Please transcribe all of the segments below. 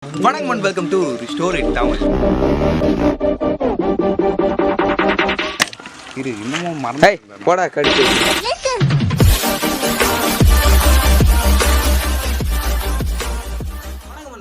வணக்கம் and welcome to restore it Tamil. இரு இன்னமும் மறந்து போடா கடிச்சு.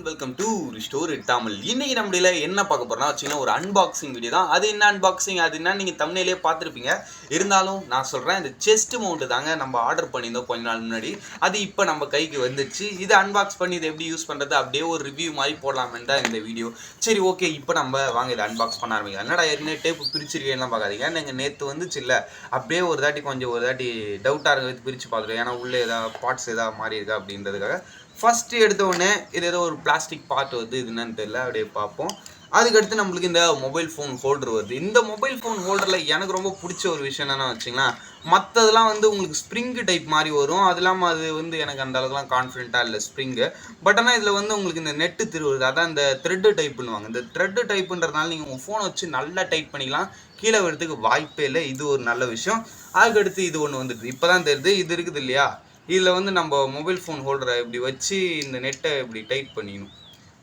Welcome to restore it Tamil. இன்னைக்கு நம்மள என்ன பார்க்க போறோம்னா வச்சுக்கோங்க, ஒரு அன்பாக்சிங் வீடியோ தான். அது என்ன அன்பாக்சிங், அது என்ன நீங்கள் தம்ப்நெயிலே பார்த்துருப்பீங்க. இருந்தாலும் நான் சொல்கிறேன், இந்த செஸ்ட் மவுண்ட் தாங்க நம்ம ஆர்டர் பண்ணியிருந்தோம் கொஞ்ச நாள் முன்னாடி. அது இப்போ நம்ம கைக்கு வந்துடுச்சு. இது அன்பாக்ஸ் பண்ணி இதை எப்படி யூஸ் பண்ணுறது அப்படியே ஒரு ரிவ்யூ மாதிரி போடலாமேன்னு தான் இந்த வீடியோ. சரி ஓகே, இப்போ நம்ம வாங்க இதை அன்பாக்ஸ் பண்ண ஆரம்பிக்கலாம். என்னடா ஏற்கனவே டேப்பு பிரிச்சிருக்கேன்லாம் பார்க்காதீங்க. நீங்கள் நேற்று வந்துச்சு இல்லை, அப்படியே ஒரு தாட்டி டவுட்டாக இருக்க பிரித்து பார்த்துருவோம். ஏன்னா உள்ளே ஏதாவது பார்ட்ஸ் ஏதாவது மாறி இருக்கா அப்படின்றதுக்காக. ஃபஸ்ட்டு எடுத்த உடனே இது ஏதோ ஒரு பிளாஸ்டிக் பார்ட் வருது, இது என்னன்னு தெரியல, அப்படியே பார்ப்போம். அதுக்கடுத்து நம்மளுக்கு இந்த மொபைல் ஃபோன் ஹோல்டர் வருது. இந்த மொபைல் ஃபோன் ஹோல்டரில் எனக்கு ரொம்ப பிடிச்ச ஒரு விஷயம் என்னென்னா வச்சிங்களேன், மற்றதெல்லாம் உங்களுக்கு ஸ்ப்ரிங்கு டைப் மாதிரி வரும். அது இல்லாமல் அது எனக்கு அந்த அளவுக்குலாம் கான்ஃபிடென்ட்டாக இல்லை ஸ்ப்ரிங்கு. பட் ஆனால் இதில் உங்களுக்கு இந்த நெட்டு திருவுறது, அதான் இந்த த்ரெட்டு டைப்புன்னுவாங்க. இந்த த்ரெட்டு டைப்புன்றதுனால நீங்கள் உங்கள் ஃபோனை வச்சு நல்லா டைப் பண்ணிக்கலாம், கீழே வரதுக்கு வாய்ப்பே இல்லை. இது ஒரு நல்ல விஷயம். அதுக்கடுத்து இது ஒன்று வந்துடுது, இப்போ தான் தெரியுது. இது இருக்குது இல்லையா, இதில் நம்ம மொபைல் ஃபோன் ஹோல்டரை இப்படி வச்சு இந்த நெட்டை இப்படி டைட் பண்ணிக்கணும்.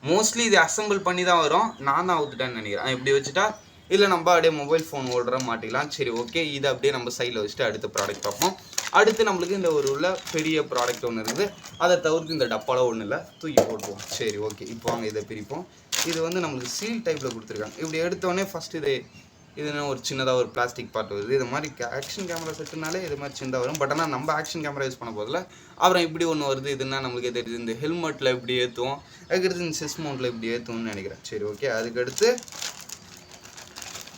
மோஸ்ட்லி இது அசம்பிள் பண்ணி தான் வரும், நான் தான் அவுத்துட்டேன்னு நினைக்கிறேன். இப்படி வச்சுட்டா இல்லை நம்ம அப்படியே மொபைல் ஃபோன் ஹோல்டரை மாட்டிக்கலாம். சரி ஓகே, இதை அப்படியே நம்ம சைடில் வச்சுட்டு அடுத்த ப்ராடக்ட் பார்ப்போம். அடுத்து நம்மளுக்கு இந்த ஒரு உள்ள பெரிய ப்ராடக்ட் ஒன்று இருக்குது. அதை தவிர்த்து இந்த டப்பாவில் ஒன்றும் இல்லை, தூக்கி போட்டுவோம். சரி ஓகே, இப்போ வாங்க இதை பிரிப்போம். இது நம்மளுக்கு சீல் டைப்பில் கொடுத்துருக்காங்க. இப்படி எடுத்தோடனே ஃபஸ்ட்டு இதுனா ஒரு சின்னதாக ஒரு பிளாஸ்டிக் பார்ட் வருது. இது மாதிரி ஆக்ஷன் கேமரா செட்டுனாலே இது மாதிரி சின்னதாக வரும். பட் ஆனால் நம்ம ஆக்ஷன் கேமரா யூஸ் பண்ண போதில் அப்புறம் இப்படி ஒன்று வருது. இதுனா நம்மளுக்கு தெரியுது, இந்த ஹெல்மெட்டில் இப்படி ஏற்றுவோம், அதுக்கடுத்து இந்த செஸ் மவுண்ட்டில் இப்படி ஏற்றுவோம்னு நினைக்கிறேன். சரி ஓகே,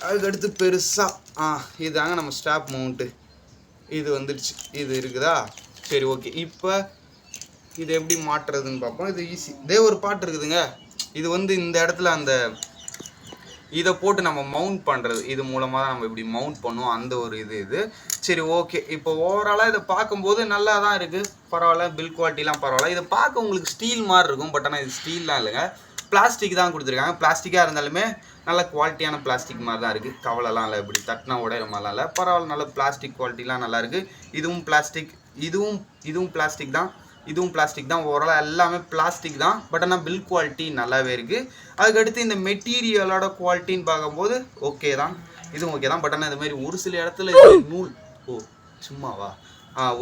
அதுக்கடுத்து பெருசாக இதுதாங்க நம்ம ஸ்டாப் மவுண்ட்டு. இது வந்துடுச்சு, இது இருக்குதா. சரி ஓகே, இப்போ இது எப்படி மாட்டுறதுன்னு பார்ப்போம். இது ஈஸி. இதே ஒரு பாட்டு இருக்குதுங்க. இது இந்த இடத்துல அந்த இதை போட்டு நம்ம மவுண்ட் பண்ணுறது, இது மூலமாக தான் நம்ம இப்படி மவுண்ட் பண்ணுவோம். அந்த ஒரு இது சரி ஓகே. இப்போ ஓவராலாக இதை பார்க்கும்போது நல்லா தான் இருக்குது, பரவாயில்ல. பில் குவாலிட்டிலாம் பரவாயில்ல. இதை பார்க்க உங்களுக்கு ஸ்டீல் மாதிரி இருக்கும், பட் ஆனால் இது ஸ்டீல்லாம் இல்லைங்க, பிளாஸ்டிக் தான் கொடுத்துருக்காங்க. பிளாஸ்டிக்காக இருந்தாலுமே நல்ல குவாலிட்டியான பிளாஸ்டிக் மாதிரி தான் இருக்குது. கவலைலாம் இல்லை, இப்படி தட்டினா உடையிற மாதிரிலாம் இல்லை, பரவாயில்ல. நல்ல பிளாஸ்டிக் குவாலிட்டிலாம் நல்லா இருக்குது. இதுவும் பிளாஸ்டிக், இதுவும் பிளாஸ்டிக் தான், இதுவும் பிளாஸ்டிக் தான். ஓவராலாக எல்லாமே பிளாஸ்டிக் தான், பட் ஆனால் பில் குவாலிட்டி நல்லாவே இருக்குது. அதுக்கடுத்து இந்த மெட்டீரியலோட குவாலிட்டின்னு பார்க்கும்போது ஓகே தான், இதுவும் ஓகே தான். பட் ஆனால் இந்த மாதிரி ஒரு சில இடத்துல நூல் சும்மாவா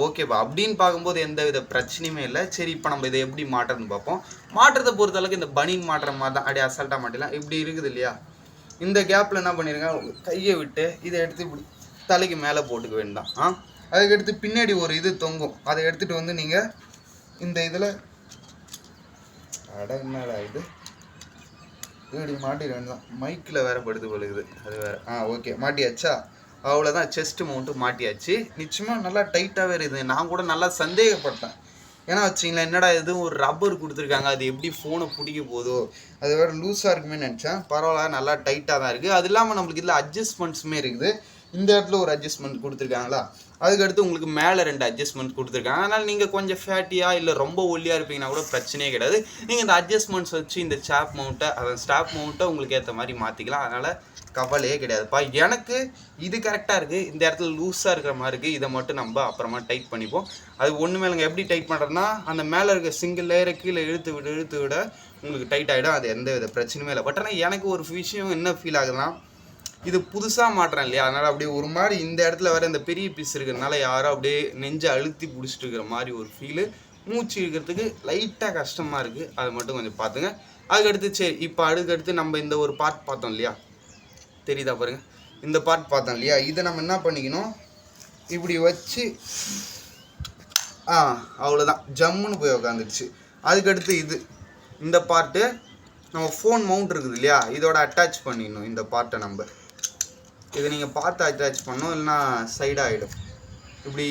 ஓகேப்பா அப்படின்னு பார்க்கும்போது எந்த வித பிரச்சனையுமே இல்லை. சரி, இப்போ நம்ம இதை எப்படி மாட்டுறதுன்னு பார்ப்போம். மாட்டுறதை பொறுத்தளவுக்கு இந்த பனின் மாட்டுற மாதிரி தான், அப்படியே அசால்ட்டாக மாட்டிடலாம். இப்படி இருக்குது இல்லையா, இந்த கேப்பில் என்ன பண்ணிடுங்க, கையை விட்டு இதை எடுத்து இப்படி தலைக்கு மேலே போட்டுக்க வேண்டாம். அதுக்கடுத்து பின்னாடி ஒரு இது தொங்கும், அதை எடுத்துகிட்டு நீங்கள் இந்த இதில் என்னடா இது இப்படி மாட்டிட வேண்டாம். மைக்கில் வேறு படுத்து பழுகுது, அது வேறு. ஓகே, மாட்டியாச்சா, அவ்வளோதான். செஸ்ட் மவுண்ட்டு மாட்டியாச்சு. நிச்சயமாக நல்லா டைட்டாகவே இருக்குது. நான் கூட நல்லா சந்தேகப்பட்டேன், ஏன்னா வச்சிங்களேன் என்னடா இது ஒரு ரப்பர் கொடுத்துருக்காங்க, அது எப்படி ஃபோனை பிடிக்க போதோ, அது வேறு லூஸாக இருக்குமே நினச்சேன். பரவாயில்ல, நல்லா டைட்டாக தான் இருக்குது. அது இல்லாமல் நம்மளுக்கு இதில் அட்ஜஸ்ட்மெண்ட்ஸுமே இருக்குது. இந்த இடத்துல ஒரு அட்ஜஸ்ட்மெண்ட் கொடுத்துருக்காங்களா, அதுக்கடுத்து உங்களுக்கு மேலே 2 அட்ஜஸ்ட்மெண்ட் கொடுத்துருக்காங்க. அதனால் நீங்கள் கொஞ்சம் ஃபேட்டியாக இல்லை ரொம்ப ஒல்லியாக இருப்பீங்கன்னா கூட பிரச்சனையே கிடையாது. நீங்கள் இந்த அட்ஜஸ்ட்மெண்ட்ஸ் வச்சு இந்த ஸ்டாப் மவுண்ட்டை உங்களுக்கு ஏற்ற மாதிரி மாற்றிக்கலாம். அதனால் கவலையே கிடையாதுப்பா. எனக்கு இது கரெக்டாக இருக்குது. இந்த இடத்துல லூஸாக இருக்கிற மாதிரி இருக்குது. இதை மட்டும் நம்ம அப்புறமா டைட் பண்ணிப்போம். அது ஒன்று மேலேங்க எப்படி டைட் பண்ணுறதுனா, அந்த மேலே இருக்க சிங்கிள் லேயரை கீழே இழுத்து விட உங்களுக்கு டைட் ஆகிடும். அது எந்த வித பிரச்சனையுமே இல்லை. பட் ஆனால் எனக்கு ஒரு விஷயம் என்ன ஃபீல் ஆகுதுன்னா, இது புதுசாக மாட்டுறேன் இல்லையா, அதனால் அப்படியே ஒரு மாதிரி இந்த இடத்துல வர இந்த பெரிய பீஸ் இருக்கிறதுனால யாரோ அப்படியே நெஞ்சை அழுத்தி பிடிச்சிட்டு இருக்கிற மாதிரி ஒரு ஃபீலு. மூச்சு இருக்கிறதுக்கு லைட்டாக கஷ்டமாக இருக்குது, அதை மட்டும் கொஞ்சம் பார்த்துங்க. அதுக்கடுத்து சரி, இப்போ அதுக்கடுத்து நம்ம இந்த ஒரு பார்ட் பார்த்தோம் இல்லையா, தெரியுதா பாருங்கள், இந்த பார்ட் பார்த்தோம் இல்லையா, இதை நம்ம என்ன பண்ணிக்கணும், இப்படி வச்சு அவ்வளோதான், ஜம்முன்னு போய் உக்காந்துடுச்சு. அதுக்கடுத்து இந்த பார்ட்டு நம்ம ஃபோன் மவுண்ட் இருக்குது இல்லையா, இதோட அட்டாச் பண்ணிடணும். இந்த பார்ட்டை நம்ம இதை நீங்கள் பார்த்து அட்டாச் பண்ணணும், இல்லைனா சைடாகிடும். இப்படி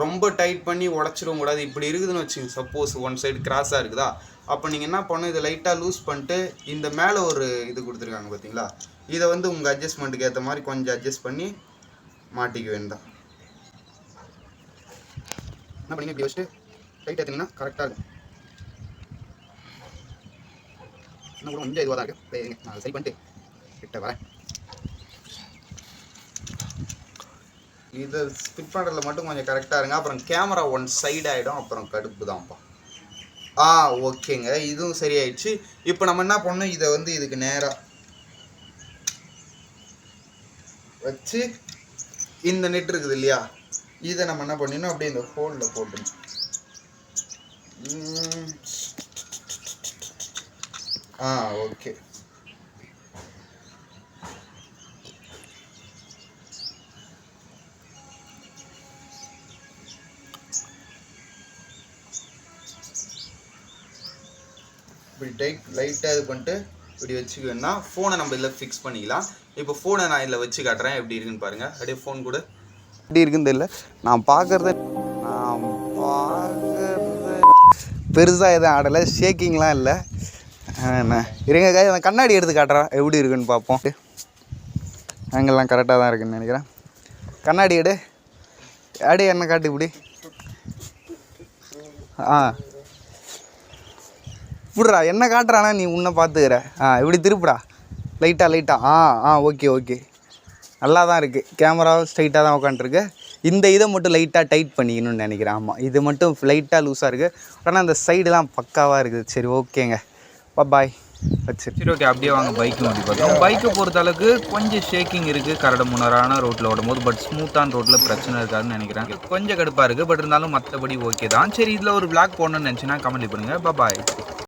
ரொம்ப டைட் பண்ணி உடச்சிடவும் கூடாது. இப்படி இருக்குதுன்னு வச்சுங்க, சப்போஸ் ஒன் சைடு கிராஸாக இருக்குதா, அப்போ நீங்கள் என்ன பண்ணணும், இதை லைட்டாக லூஸ் பண்ணிட்டு இந்த மேலே ஒரு இது கொடுத்துருக்காங்க பார்த்தீங்களா, இதை உங்கள் அட்ஜஸ்ட்மெண்ட்டுக்கு ஏற்ற மாதிரி கொஞ்சம் அட்ஜஸ்ட் பண்ணி மாட்டிக்க வேண்டாம். என்ன பண்ணி இப்படி வச்சுட்டு டைட் ஏற்றினீங்கன்னா கரெக்டாக இருக்கும். இன்னும் கூட கொஞ்சம் இதுவாக தான் இருக்குது, நான் சரி பண்ணிட்டு கிட்ட வரேன். இதை ஃபிட் பண்ணுறதுல மட்டும் கொஞ்சம் கரெக்டாக இருங்க, அப்புறம் கேமரா ஒன் சைடு ஆகிடும், அப்புறம் கடுப்பு தான்ப்பா. ஓகேங்க, இதுவும் சரியாயிடுச்சு. இப்போ நம்ம என்ன பண்ணணும், இதை வந்து இதுக்கு நேராக வச்சு இந்த நெட் இருக்குது இல்லையா, இதை நம்ம என்ன பண்ணிடணும், அப்படியே இந்த ஹோலில் போட்டுணும். ஓகே. இப்படி லைட்டாக இது பண்ணிட்டு இப்படி வச்சுக்கணும்னா ஃபோனை நம்ம இதில் ஃபிக்ஸ் பண்ணிக்கலாம். இப்போ ஃபோனை நான் இதில் வச்சு காட்டுறேன், எப்படி இருக்குன்னு பாருங்கள். அப்படியே ஃபோன் கூட எப்படி இருக்குன்னு தெரியல. நான் பார்க்குறது பெருசாக எதுவும் ஆடலை, ஷேக்கிங்லாம் இல்லை. இருங்க காய், நான் கண்ணாடி எடுத்து காட்டுறேன் எப்படி இருக்குன்னு பார்ப்போம். அங்கெல்லாம் கரெக்டாக தான் இருக்குன்னு நினைக்கிறேன். கண்ணாடி எடு, அப்படியே என்ன காட்டு இப்படி. இப்படிடா என்ன காட்டுறானா, நீ உன்னை பார்த்துக்கிற. இப்படி திருப்புடா லைட்டாக. ஓகே நல்லா தான் இருக்குது. கேமராவும் ஸ்ட்ரைட்டாக தான் உட்காந்துருக்கு. இந்த இதை மட்டும் லைட்டாக டைட் பண்ணிக்கணும்னு நினைக்கிறேன். ஆமாம், இது மட்டும் லைட்டாக லூஸாக இருக்குது. ஆனால் அந்த சைடுலாம் பக்காவாக இருக்குது. சரி ஓகேங்க, பாய் வச்சு. சரி ஓகே, அப்படியே வாங்க பைக்கும் அப்படி பார்த்தோம். பைக்கை பொறுத்த அளவுக்கு கொஞ்சம் ஷேக்கிங் இருக்குது கரடு முன்னரான ரோட்டில் ஓடும்போது. பட் ஸ்மூத்தான ரோட்டில் பிரச்சனை இருக்காதுன்னு நினைக்கிறேன். கொஞ்சம் கடுப்பாக இருக்குது, பட் இருந்தாலும் மற்றபடி ஓகே தான். சரி, இதில் ஒரு vlog போடணும்னு நினச்சின்னா கமெண்ட் பண்ணுங்கள். பாய்.